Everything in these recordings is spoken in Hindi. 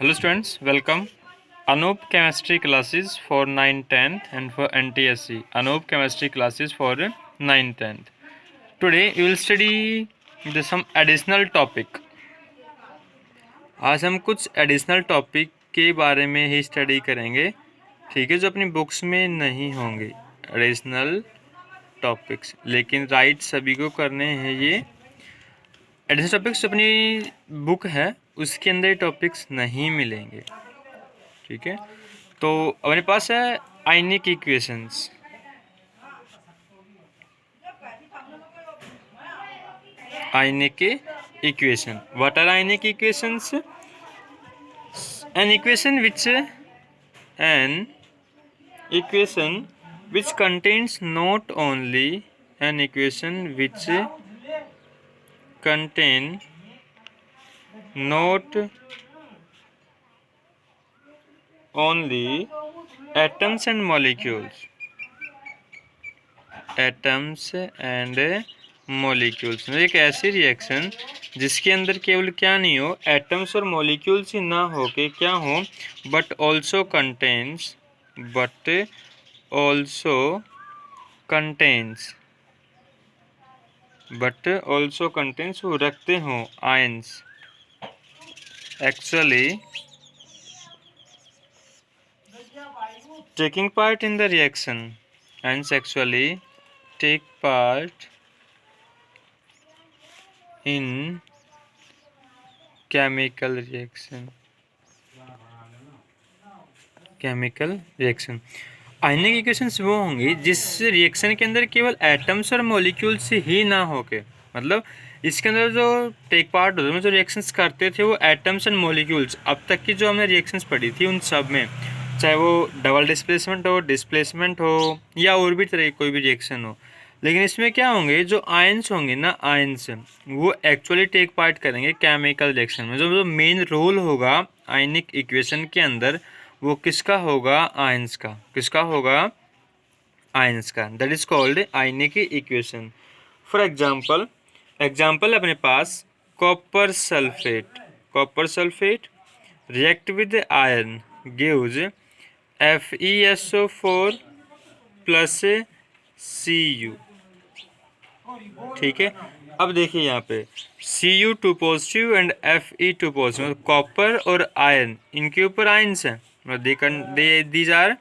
Hello students, welcome. Anup chemistry classes for 9th 10th and for NTSC. Anup chemistry classes for 9th 10th. Today we will study some additional topic. आज हम कुछ एडिशनल टॉपिक के बारे में ही स्टडी करेंगे, ठीक है, जो अपनी बुक्स में नहीं होंगे। एडिशनल टॉपिक्स, लेकिन राइट सभी को करने हैं। ये एडिशनल टॉपिक्स अपनी बुक है उसके अंदर टॉपिक्स नहीं मिलेंगे, ठीक है। तो अपने पास है ionic equations. Ionic equation, what are ionic equations? An equation which contains not only an equation which contain not only atoms and molecules, मतलब एक ऐसी रिएक्शन जिसके अंदर केवल क्या नहीं हो, एटम्स और मॉलिक्यूल्स ही ना हो के क्या हो, बट ऑल्सो कंटेन्स वो रखते हो ions, actually taking part in the reaction and actually take part in chemical reaction. Ionic equations वो होंगी जिस रिएक्शन के अंदर केवल एटम्स और मॉलिक्यूल्स ही ना हो के, मतलब इसके अंदर जो टेक पार्ट होते हैं, जो रिएक्शंस करते थे वो एटम्स एंड मॉलिक्यूल्स, अब तक की जो हमने रिएक्शंस पढ़ी थी उन सब में, चाहे वो डबल डिस्प्लेसमेंट हो या और भी तरह की कोई भी रिएक्शन हो, लेकिन इसमें क्या होंगे, जो आयंस होंगे ना, आयंस वो एक्चुअली टेक पार्ट करेंगे केमिकल रिएक्शन में। जो मेन रोल होगा आयनिक इक्वेशन के अंदर वो किसका होगा, आयंस का। किसका होगा, आयंस का। That is called ionic equation. For example अपने पास copper sulphate react with iron gives FeSO4 plus Cu, ठीक है। अब देखिए यहाँ पे Cu2 positive and Fe2 positive, copper और आयरन इनके ऊपर आयंस है, दीज आर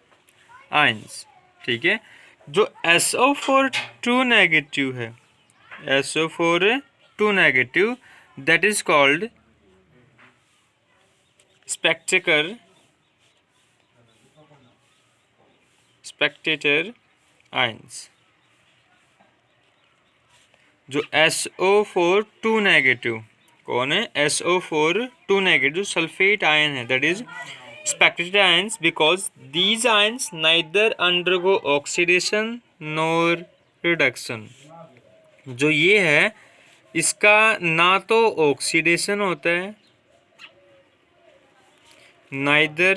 आयंस, ठीक है। जो SO4 2 नेगेटिव है, SO4 2 negative, that is called Spectator ions. जो SO4 2 नेगेटिव कौन है, SO4 2 नेगेटिव सल्फेट आयन है, that is spectator ions, because these ions neither undergo oxidation nor reduction। जो ये है इसका ना तो ऑक्सीडेशन होता है, neither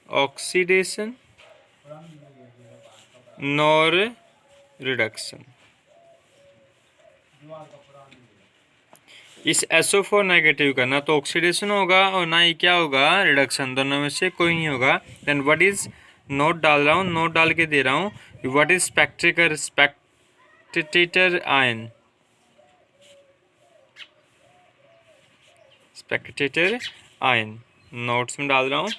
oxidation nor reduction। इस SO4 नेगेटिव का ना तो ऑक्सीडेशन होगा और ना ही क्या होगा, रिडक्शन, दोनों में से कोई नहीं होगा। देन व्हाट इज, नोट डाल रहा हूँ, नोट डाल के दे रहा हूँ, what is spectator ion, notes में डाल रहा हूँ।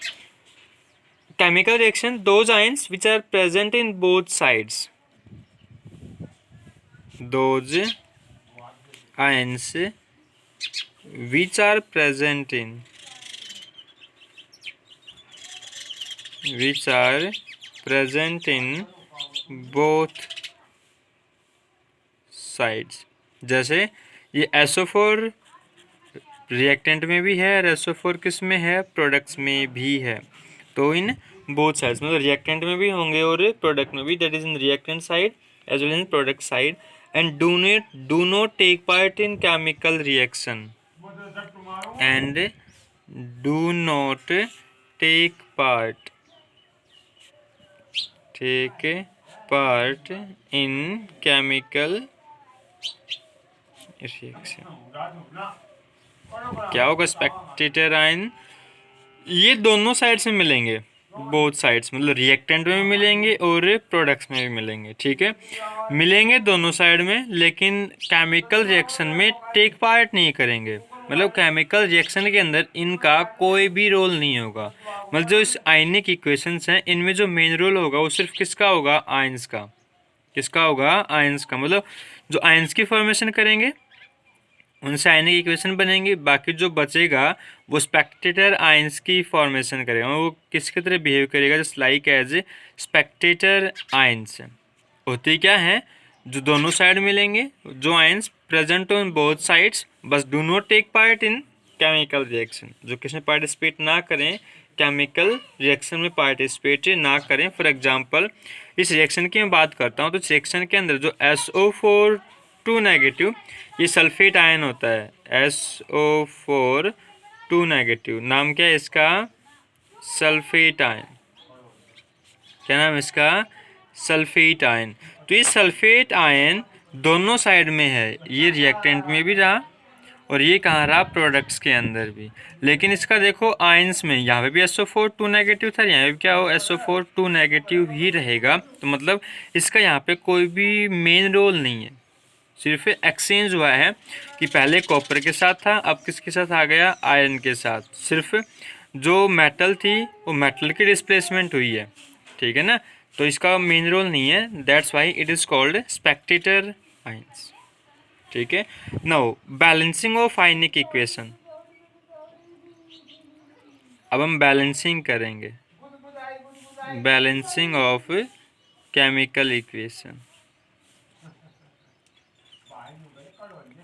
Chemical reaction, those ions which are present in both sides, those ions which are present in both sides। जैसे ये SO4 रिएक्टेंट में भी है और SO4 किस में है, प्रोडक्ट्स में भी है। तो इन बोथ साइड्स, मतलब रिएक्टेंट में भी होंगे और प्रोडक्ट में भी, that is in reactant side as well in product side, and do not take part in chemical reaction and do not take part in chemical reaction। क्या होगा, स्पेक्टेटर आयन ये दोनों साइड्स में मिलेंगे, बोथ साइड्स, मतलब रिएक्टेंट में भी मिलेंगे और प्रोडक्ट्स में भी मिलेंगे, ठीक है। मिलेंगे दोनों साइड में, लेकिन केमिकल रिएक्शन में टेक पार्ट नहीं करेंगे। मतलब केमिकल रिएक्शन के अंदर इनका कोई भी रोल नहीं होगा। मतलब जो इस आयनिक इक्वेशंस हैं, इनमें जो मेन रोल होगा वो सिर्फ किसका होगा? आयंस का। किसका होगा? आयंस का। मतलब जो आयंस की फॉर्मेशन करेंगे उनसे आयनिक इक्वेशन बनेंगी, बाकी जो बचेगा वो स्पेक्टेटर आयंस की फॉर्मेशन करेगा। वो किसकी तरह बिहेव करेगा? Just like as a spectator ions. होती क्या है? जो दोनों साइड मिलेंगे, जो ions present on both sides, बस do not take part in chemical reaction. जो किसमें पार्टिसिपेट ना करें, केमिकल रिएक्शन में पार्टिसिपेट ना करें। फॉर एग्जांपल इस रिएक्शन की मैं बात करता हूँ, तो इस रिएक्शन के अंदर जो SO4 2 नेगेटिव, ये सल्फेट आयन होता है। SO4 2 नेगेटिव, नाम क्या है इसका? Sulphate ion. क्या नाम है इसका? Sulphate ion. तो ये सल्फेट आयन दोनों साइड में है, ये रिएक्टेंट में भी रहा और ये कहाँ रहा? प्रोडक्ट्स के अंदर भी। लेकिन इसका देखो आयंस में, यहाँ पे भी SO4 2 नेगेटिव था, यहाँ पे क्या हो? SO4 2 नेगेटिव ही रहेगा। तो मतलब इसका यहाँ पे कोई भी मेन रोल नहीं है, सिर्फ एक्सचेंज हुआ है कि पहले कॉपर के साथ था, अब किसके साथ आ गया? आयरन के साथ। सिर्फ जो मेटल थी वो मेटल की डिस्प्लेसमेंट हुई है, ठीक है ना। तो इसका मेन रोल नहीं है, that's why it is called Spectator ions, ठीक है। Now balancing of ionic equation. अब हम बैलेंसिंग करेंगे, balancing of chemical equation.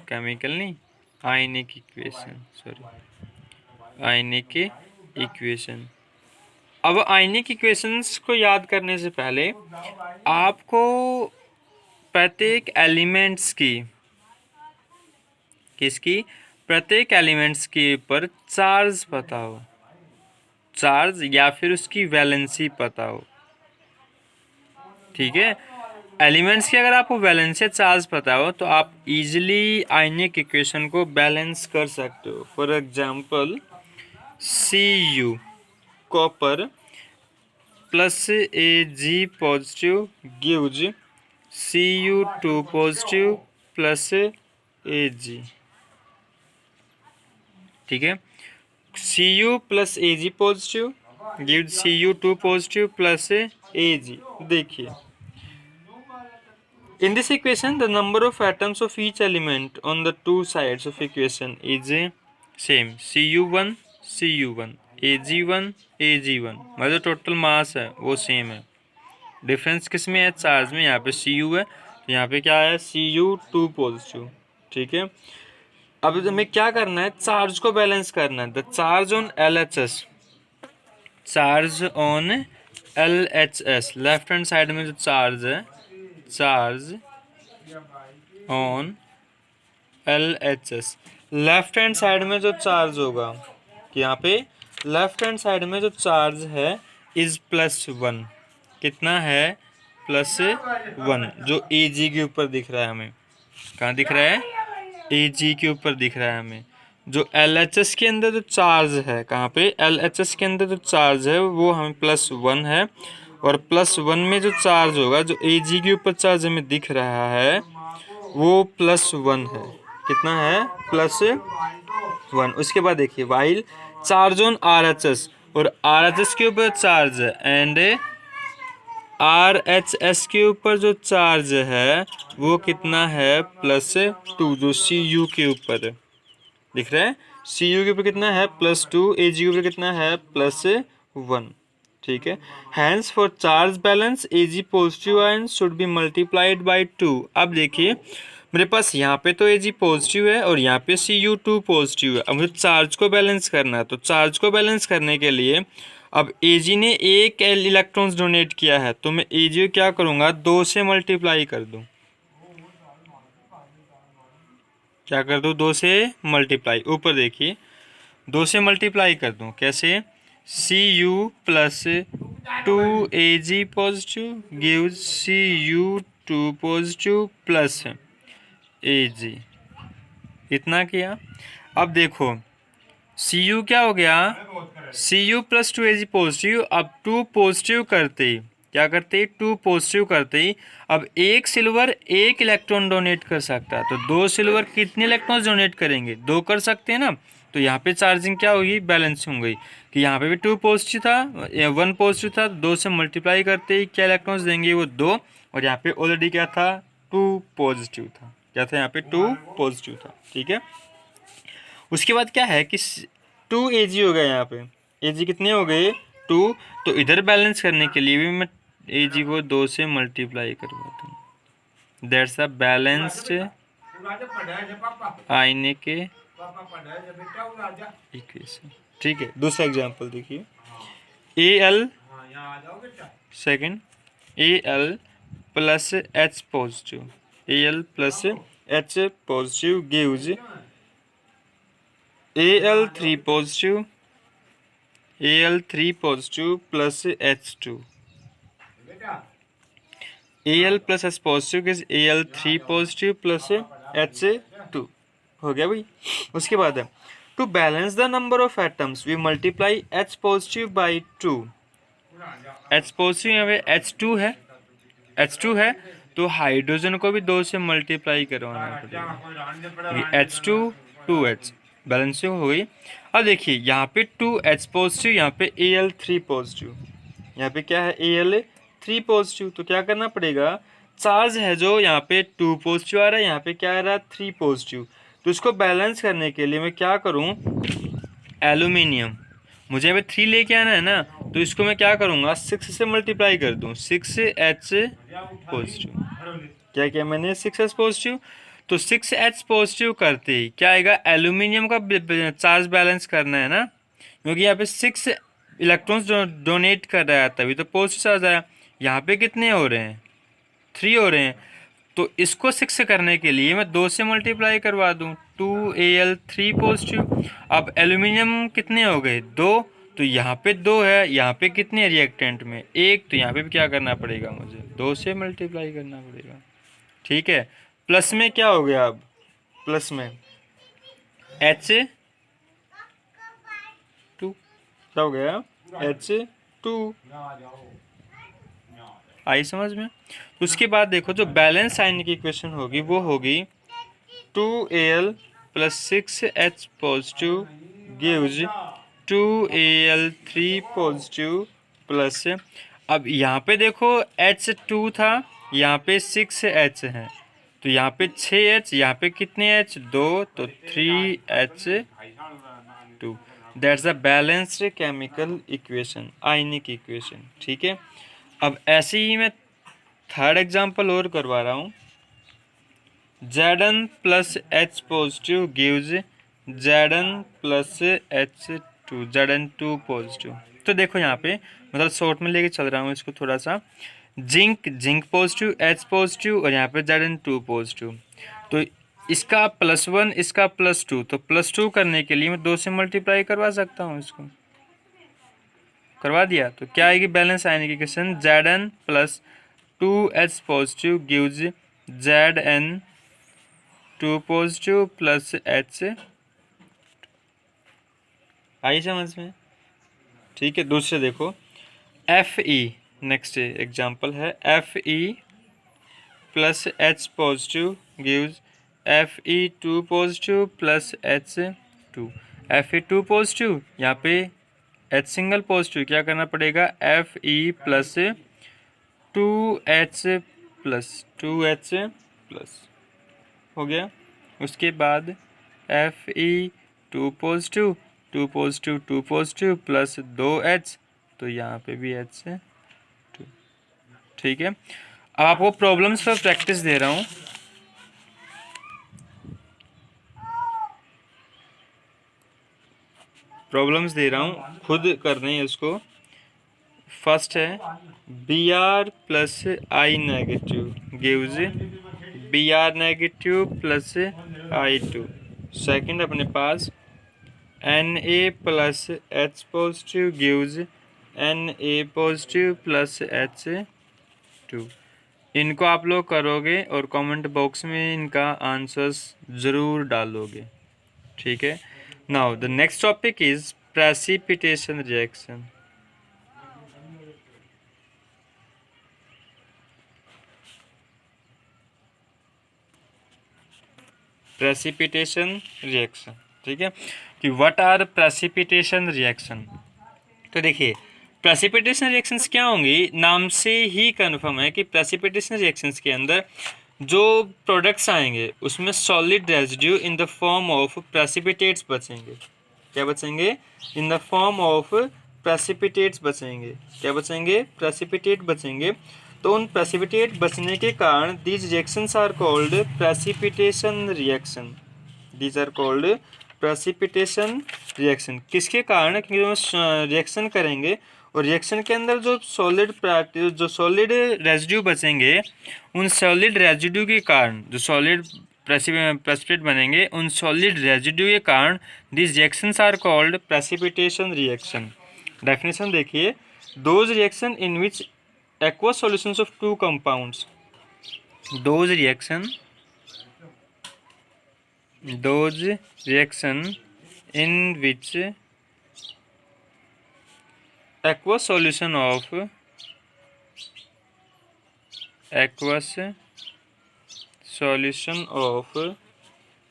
Chemical नहीं, आयनिक इक्वेशन, सॉरी, आयनिक इक्वेशन। अब आयनिक इक्वेशंस को याद करने से पहले आपको प्रत्येक एलिमेंट्स की, किसकी? प्रत्येक एलिमेंट्स के ऊपर चार्ज पता हो, चार्ज या फिर उसकी वैलेंसी पता हो, ठीक है। एलिमेंट्स की अगर आपको वैलेंस या चार्ज पता हो तो आप इजीली आयनिक इक्वेशन को बैलेंस कर सकते हो। For example Cu copper plus Ag positive gives Cu2 positive plus Ag, ठीक है। Cu plus Ag positive gives Cu2 positive plus Ag। देखिए in this equation the number of atoms of each element on the two sides of equation is same, Cu1 Cu1 Ag1 Ag1। मतलब टोटल मास है वो सेम है, डिफरेंस किस में है? चार्ज में। यहाँ पे Cu है तो यहाँ पे क्या है? Cu2 पॉजिटिव, ठीक है। अब हमें क्या करना है? चार्ज को बैलेंस करना है। The charge on LHS, charge on LHS, left hand side में जो चार्ज है, charge on LHS, left hand side में जो चार्ज होगा, कि यहाँ पे लेफ्ट हैंड साइड में जो चार्ज है इज +1। कितना है? +1, जो Ag के ऊपर दिख रहा है हमें। कहाँ दिख रहा है? Ag के ऊपर दिख रहा है हमें। जो LHS के अंदर जो चार्ज है, कहाँ पे? LHS के अंदर जो चार्ज है वो हमें +1 है, और +1 में जो चार्ज होगा, जो Ag के ऊपर चार्ज हमें दिख रहा है वो +1 है। कितना है? +1। उसके बाद देखिए वाइल चार्ज ऑन RHS, और RHS के ऊपर चार्ज है, एंड RHS के ऊपर जो चार्ज है वो कितना है? +2, जो Cu के ऊपर है, दिख रहा है? Cu के ऊपर कितना है? +2, Ag के ऊपर कितना है? +1, ठीक है। Hence for charge balance Ag positive ion should be multiplied by 2। अब देखिए मेरे पास यहाँ पे तो Ag पॉजिटिव है और यहाँ पे Cu2 पॉजिटिव है। अब मुझे चार्ज को बैलेंस करना है, तो चार्ज को बैलेंस करने के लिए अब Ag ने 1 इलेक्ट्रॉन्स डोनेट किया है, तो मैं Ag को क्या करूँगा? 2 से मल्टीप्लाई कर दूँ। क्या कर दूँ? 2 से मल्टीप्लाई। ऊपर देखिए 2 से मल्टीप्लाई कर दूँ, कैसे? Cu plus 2Ag positive gives Cu2 positive plus Ag। इतना किया। अब देखो Cu क्या हो गया? Cu plus 2Ag positive. अब 2 पॉजिटिव करते ही क्या करते ही 2 पॉजिटिव करते ही अब एक सिल्वर एक इलेक्ट्रॉन डोनेट कर सकता है, तो 2 सिल्वर कितने इलेक्ट्रॉन डोनेट करेंगे, 2 कर सकते हैं ना। तो यहाँ पे चार्जिंग क्या होगी, बैलेंसिंग हो गई कि यहाँ पे भी 2 पॉजिटिव था, 1 पॉजिटिव था, 2 से मल्टीप्लाई करते ही क्या इलेक्ट्रॉन्स देंगे, वो 2। और यहाँ पे ऑलरेडी क्या था, 2 पॉजिटिव था। क्या था यहाँ पे, 2 पॉजिटिव था। ठीक है, उसके बाद क्या है कि 2Ag हो गया, यहाँ पे Ag कितने हो गए, 2। तो इधर बैलेंस करने के लिए भी मैं Ag को 2 से मल्टीप्लाई करवाता हूँ। That's a balanced ionic equation. ठीक है, दूसरा एग्जांपल देखिए, Al second Al plus H positive, Al plus H positive gives Al3 positive, Al3 positive plus H2। Al plus H positive gives Al3 positive plus H2। हो गया भाई। उसके बाद है to balance the number of atoms we multiply H positive by 2। H positive यहाँ पे H2 है, तो हाइड्रोजन को भी 2 से मल्टीप्लाई करवाना पड़ेगा। H2 2H बैलेंसिंग हो गई। अब देखिए यहाँ पे 2H पॉजिटिव, यहाँ पे Al3 पॉजिटिव, यहाँ पे क्या है, Al3 पॉजिटिव। तो क्या करना पड़ेगा, चार्ज है जो यहाँ पे 2 पॉजिटिव आ रहा है, यहाँ पे क्या आ रहा है, 3 पॉजिटिव। तो इसको बैलेंस करने के लिए मैं क्या करूँ, एल्यूमिनियम मुझे यहाँ पे 3 लेके आना है ना, तो इसको मैं क्या करूँगा, 6 से मल्टीप्लाई कर दूँ, 6H पॉजिटिव। क्या किया मैंने, 6H पॉजिटिव। तो 6H पॉजिटिव करते ही क्या आएगा, एल्यूमिनियम का चार्ज बैलेंस करना है ना, क्योंकि यहाँ पे 6 इलेक्ट्रॉन्स डोनेट कर रहा है, तभी तो पॉजिटिव चार्ज आया। यहाँ पे कितने हो रहे हैं, 3 हो रहे हैं। तो इसको 6 करने के लिए मैं 2 से मल्टीप्लाई करवा दूँ, 2Al3 पॉजिटिव। अब एल्यूमिनियम कितने हो गए, 2। तो यहाँ पे 2 है, यहाँ पे कितने रिएक्टेंट में 1, तो यहाँ पे भी क्या करना पड़ेगा, मुझे 2 से मल्टीप्लाई करना पड़ेगा। ठीक है, प्लस में क्या हो गया, अब प्लस में H2 क्या हो गया, H2 आई समझ में। उसके बाद देखो जो बैलेंस आयनिक इक्वेशन होगी वो होगी 2Al plus 6H positive gives 2Al3 positive plus, अब यहाँ पे देखो H2 था, यहाँ पे 6H है, तो यहाँ पे 6H, यहाँ पे कितने H, 2, तो 3H2। That's a balanced chemical equation, ionic equation. ठीक है, अब ऐसे ही मैं थर्ड एग्जांपल और करवा रहा हूँ, Zn plus H positive gives Zn plus H2, Zn2 positive. तो देखो यहाँ पे मतलब शॉर्ट में लेके चल रहा हूँ इसको थोड़ा सा, जिंक पॉजिटिव, H पॉजिटिव, और यहाँ पे Zn2 पॉजिटिव। तो इसका +1 इसका +2, तो +2 करने के लिए मैं 2 से मल्टीप्लाई करवा सकता हूँ, इसको करवा दिया। तो क्या आएगी, balance ionic equation Zn plus 2H positive gives Zn2 positive plus H। आई समझ में। ठीक है, दूसरे देखो Fe, नेक्स्ट एग्जांपल है Fe plus H positive gives Fe2 positive plus H2। Fe2 positive, यहाँ पे H सिंगल पॉजिटिव, क्या करना पड़ेगा, Fe प्लस 2H प्लस हो गया। उसके बाद Fe2 positive, 2 positive 2 positive plus 2H, तो यहाँ पे भी H2। ठीक है, अब आपको प्रॉब्लम्स पर प्रैक्टिस दे रहा हूँ। प्रॉब्लम्स दे रहा हूँ, खुद करने हैं इसको। फर्स्ट है Br plus I negative gives Br negative plus I2। Second अपने पास Na plus H positive gives Na positive plus H2। इनको आप लोग करोगे और कमेंट बॉक्स में इनका आंसर्स ज़रूर डालोगे। ठीक है, now the next topic is precipitation reaction. Precipitation reaction, ठीक है, कि व्हाट आर प्रेसिपिटेशन रिएक्शन। तो देखिए प्रेसिपिटेशन रिएक्शंस क्या होंगी, नाम से ही कन्फर्म है कि प्रेसिपिटेशन रिएक्शंस के अंदर जो प्रोडक्ट्स आएंगे उसमें solid residue in the form of precipitates बचेंगे। क्या बचेंगे? In the form of precipitates बचेंगे। क्या बचेंगे? प्रेसिपिटेट बचेंगे। तो उन प्रेसिपिटेट बचने के कारण these reactions are called precipitation reaction. These are called precipitation reaction. किसके कारण? क्योंकि हम रिएक्शन करेंगे और रिएक्शन के अंदर जो सॉलिड रेजिड्यू बचेंगे, उन सॉलिड रेजिड्यू के कारण जो सॉलिड प्रेसिपिटेट बनेंगे, उन सॉलिड रेजिड्यू के कारण this reactions are called precipitation reaction. Definition देखिए, those reaction in which aqueous solutions of two compounds, those reaction in which aqueous solution of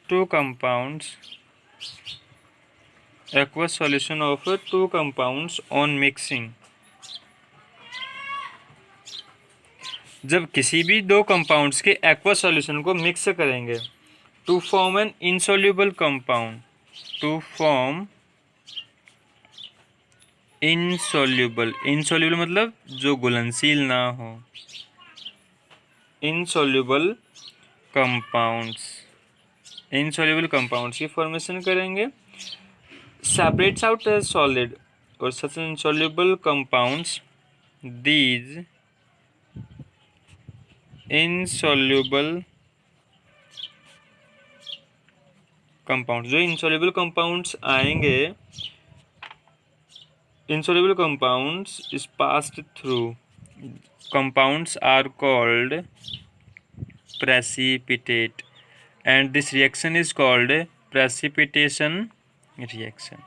two compounds on mixing, जब किसी भी दो कंपाउंड्स के एक्वस सॉल्यूशन को मिक्स करेंगे to form an insoluble compound, to form insoluble मतलब जो घुलनशील ना हो, इनसॉल्यूबल कंपाउंड्स की फॉर्मेशन करेंगे, सेपरेट्स आउट एज सॉलिड और such insoluble compounds, these insoluble compounds, जो इनसॉल्यूबल कंपाउंड्स आएंगे, insoluble compounds is passed through, compounds are called precipitate and this reaction is called precipitation reaction.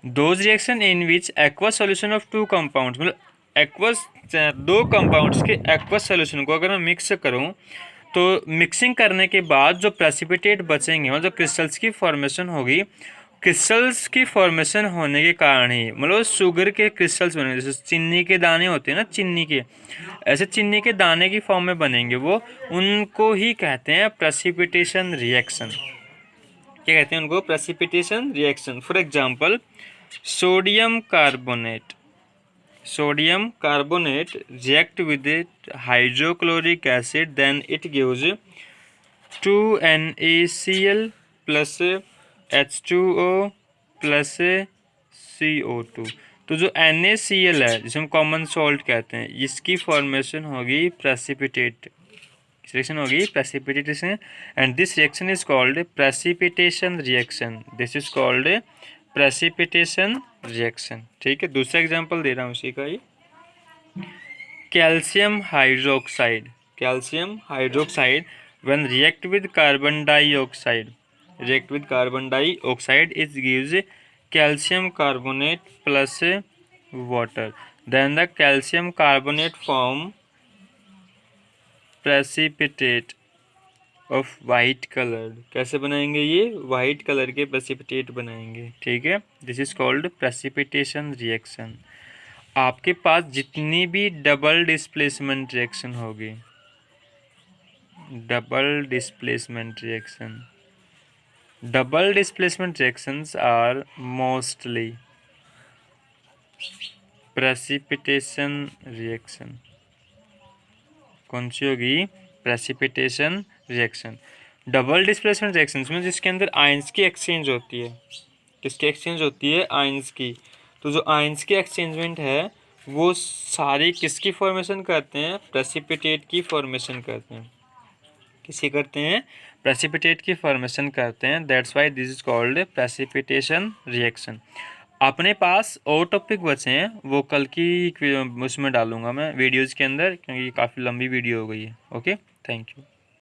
Those reaction in which aqueous solution of two compounds, मतलब एक्वस दो कंपाउंड्स के एक्वस सॉल्यूशन को अगर मैं मिक्स करूं तो मिक्सिंग करने के बाद जो प्रेसिपिटेट बचेंगे, मतलब क्रिस्टल्स की फॉर्मेशन होगी, क्रिस्टल्स की फॉर्मेशन होने के कारण ही, मतलब शुगर के क्रिस्टल्स बनेंगे, जैसे चीनी के दाने होते हैं ना, चीनी के, ऐसे चीनी के दाने की फॉर्म में बनेंगे वो, उनको ही कहते हैं प्रेसिपिटेशन रिएक्शन। क्या कहते हैं उनको? Precipitation reaction. For example sodium carbonate react with hydrochloric acid, then it gives 2NaCl plus H2O plus CO2। तो जो NaCl है, जिसे हम कॉमन सॉल्ट कहते हैं, इसकी फॉर्मेशन होगी precipitation, and this reaction is called precipitation reaction. ठीक है, दूसरा एग्जांपल दे रहा हूँ उसी का ही, calcium hydroxide when react with carbon dioxide it gives calcium carbonate plus water, then the calcium carbonate form precipitate of white colored। कैसे बनाएंगे ये? वाइट कलर के प्रेसिपिटेट बनाएंगे। ठीक है, this is called precipitation reaction. आपके पास जितनी भी डबल डिस्प्लेसमेंट रिएक्शन होगी, double displacement reactions are mostly precipitation reaction. कौन सी होगी? Precipitation reaction. Double displacement reactions में जिसके अंदर आयंस की एक्सचेंज होती है, किसकी एक्सचेंज होती है? आयंस की। तो जो आयंस की एक्सचेंजमेंट है वो सारी किसकी फॉर्मेशन करते हैं? प्रेसिपिटेट की फॉर्मेशन करते हैं। किसकी करते हैं? प्रेसिपिटेट की फॉर्मेशन करते हैं। That's why this is called precipitation reaction. अपने पास और टॉपिक बचे हैं, वो कल की उसमें डालूंगा मैं वीडियोज़ के अंदर, क्योंकि काफ़ी लंबी वीडियो हो गई है। Okay, thank you.